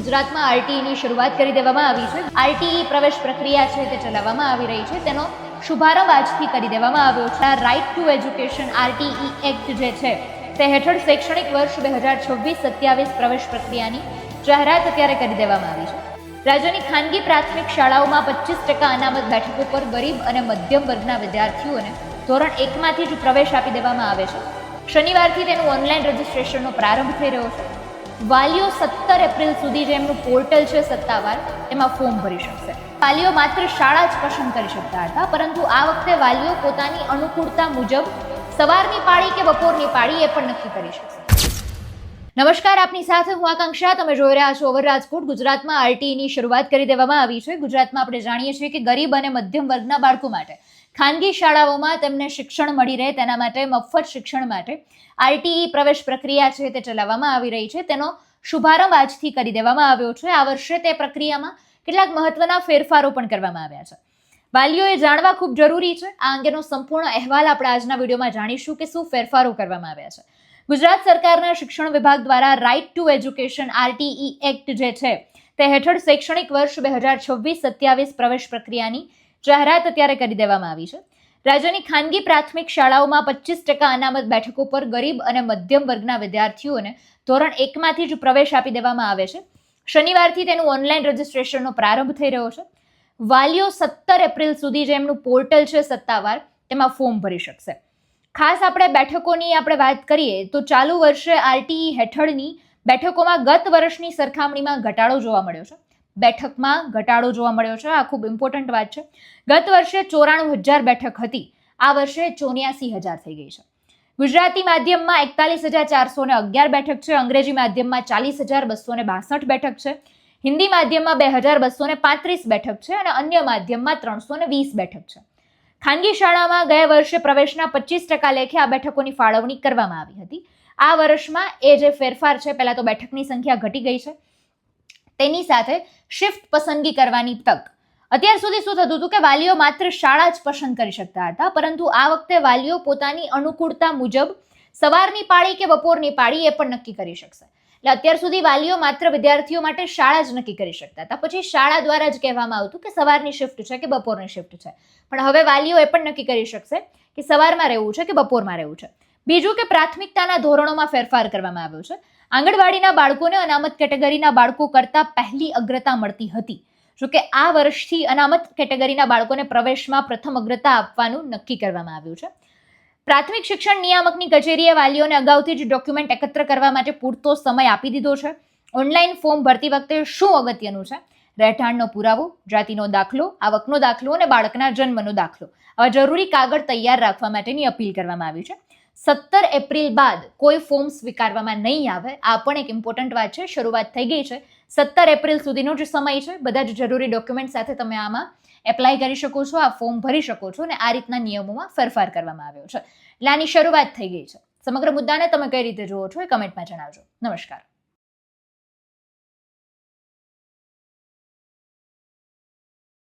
ગુજરાતમાં આરટીઈની શરૂઆત કરી દેવામાં આવી છે. આરટીઈ પ્રવેશ પ્રક્રિયા છે તે ચલાવવામાં આવી રહી છે. તેનો શુભારંભ આજથી કરી દેવામાં આવ્યો છે. Right to education RTE act જે છે તે હેઠળ શૈક્ષણિક વર્ષ 2026-27 પ્રવેશ પ્રક્રિયાની જાહેરાત અત્યારે કરી દેવામાં આવી છે. રાજ્યની ખાનગી પ્રાથમિક શાળાઓમાં 25% અનામત બેઠકો પર ગરીબ અને મધ્યમ વર્ગના વિદ્યાર્થીઓને ધોરણ 1 માંથી જ પ્રવેશ આપી દેવામાં આવે છે. શનિવારથી તેનું ઓનલાઈન રજીસ્ટ્રેશનનો પ્રારંભ થઈ રહ્યો છે. વાલીઓ 17 એપ્રિલ સુધી જે એમનું પોર્ટલ છે સત્તાવાર, એમાં ફોર્મ ભરી શકશે. વાલીઓ માત્ર શાળા જ પસંદ કરી શકતા હતા, પરંતુ આ વખતે વાલીઓ પોતાની અનુકૂળતા મુજબ સવારની પાળી કે બપોરની પાળી એ પણ નક્કી કરી શકશે. નમસ્કાર, આપની સાથે હું આકાંક્ષા. તમે જોઈ રહ્યા છો ઓવર રાજકોટ. ગુજરાતમાં આરટીઈની શરૂઆત કરી દેવામાં આવી છે. ગુજરાતમાં આપણે જાણીએ છીએ કે ગરીબ અને મધ્યમ વર્ગના બાળકો માટે ખાનગી શાળાઓમાં તેમને શિક્ષણ મળી રહે તેના માટે મફત શિક્ષણ માટે આરટીઈ પ્રવેશ પ્રક્રિયા છે તે ચલાવવામાં આવી રહી છે. તેનો શુભારંભ આજથી કરી દેવામાં આવ્યો છે. આ વર્ષે તે પ્રક્રિયામાં કેટલાક મહત્વના ફેરફારો પણ કરવામાં આવ્યા છે. વાલીઓએ જાણવા ખૂબ જરૂરી છે. આ અંગેનો સંપૂર્ણ અહેવાલ આપણે આજના વિડીયોમાં જાણીશું કે શું ફેરફારો કરવામાં આવ્યા છે. ગુજરાત સરકારના શિક્ષણ વિભાગ દ્વારા right to education RTE act જે છે તે હેઠળ શૈક્ષણિક વર્ષ 2026-27 પ્રવેશ પ્રક્રિયાની જાહેરાત અત્યારે કરી દેવામાં આવી છે. રાજ્યની ખાનગી પ્રાથમિક શાળાઓમાં 25% અનામત બેઠકો પર ગરીબ અને મધ્યમ વર્ગના વિદ્યાર્થીઓને ધોરણ 1 માંથી જ પ્રવેશ આપી દેવામાં આવે છે. શનિવારથી તેનું ઓનલાઈન રજીસ્ટ્રેશનનો પ્રારંભ થઈ રહ્યો છે. વાલીઓ 17 એપ્રિલ સુધી જે એમનું પોર્ટલ છે સત્તાવાર, તેમાં ફોર્મ ભરી શકશે. ખાસ આપણે બેઠકોની વાત કરીએ તો ચાલુ વર્ષે આરટીઈ હેઠળની બેઠકોમાં ગત વર્ષની સરખામણીમાં ઘટાડો જોવા મળ્યો છે. બેઠકમાં ઘટાડો જોવા મળ્યો છે. આ ખૂબ ઇમ્પોર્ટન્ટ વાત છે. ગત વર્ષે 94,000 બેઠક હતી, આ વર્ષે 84,000 થઈ ગઈ છે. ગુજરાતી માધ્યમમાં 41,411 બેઠક છે. અંગ્રેજી માધ્યમમાં 40,262 બેઠક છે. હિન્દી માધ્યમમાં 2,235 બેઠક છે અને અન્ય માધ્યમમાં 320 બેઠક છે. ખાનગી શાળામાં ગયા વર્ષે પ્રવેશના 25% લેખે આ બેઠકોની ફાળવણી કરવામાં આવી હતી. આ વર્ષમાં એ જે ફેરફાર છે, પહેલા તો બેઠકની સંખ્યા ઘટી ગઈ છે, તેની સાથે શિફ્ટ પસંદગી કરવાની તક. અત્યાર સુધી શું થતું હતું કે વાલીઓ માત્ર શાળા જ પસંદ કરી શકતા હતા, પરંતુ આ વખતે વાલીઓ પોતાની અનુકૂળતા મુજબ સવારની પાળી કે બપોરની પાળી એ પણ નક્કી કરી શકશે. એટલે અત્યાર સુધી વાલીઓ માત્ર વિદ્યાર્થીઓ માટે શાળા જ નક્કી કરી શકતા હતા. પછી શાળા દ્વારા જ કહેવામાં આવતું કે સવારની શિફ્ટ છે કે બપોરની શિફ્ટ છે. પણ હવે વાલીઓ એ પણ નક્કી કરી શકશે કે સવારમાં રહેવું છે કે બપોરમાં રહેવું છે. બીજું કે પ્રાથમિકતાના ધોરણોમાં ફેરફાર કરવામાં આવ્યો છે. આંગણવાડીના બાળકોને અનામત કેટેગરીના બાળકો કરતાં પહેલી અગ્રતા મળતી હતી. જોકે આ વર્ષથી અનામત કેટેગરીના બાળકોને પ્રવેશમાં પ્રથમ અગ્રતા આપવાનું નક્કી કરવામાં આવ્યું છે. પ્રાથમિક શિક્ષણ નિયામકની કચેરીએ વાલીઓને અગાઉથી જ ડોક્યુમેન્ટ એકત્ર કરવા માટે પૂરતો સમય આપી દીધો છે. ઓનલાઈન ફોર્મ ભરતી વખતે શું અગત્યનું છે? રહેઠાણનો પુરાવો, જાતિનો દાખલો, આવકનો દાખલો અને બાળકના જન્મનો દાખલો, આવા જરૂરી કાગળ તૈયાર રાખવા માટેની અપીલ કરવામાં આવી છે. 17 એપ્રિલ બાદ કોઈ ફોર્મ સ્વીકારવામાં નહીં આવે, આ પણ એક ઇમ્પોર્ટન્ટ વાત છે. શરૂઆત થઈ ગઈ છે. 17 એપ્રિલ સુધીનો જ સમય છે. બધા જ જરૂરી ડોક્યુમેન્ટ સાથે તમે આમાં એપ્લાય કરી શકો છો, આ ફોર્મ ભરી શકો છો અને આ રીતના નિયમોમાં ફેરફાર કરવામાં આવ્યો છે. એટલે આની શરૂઆત થઈ ગઈ છે. સમગ્ર મુદ્દાને તમે કઈ રીતે જુઓ છો એ કમેન્ટમાં જણાવજો. નમસ્કાર.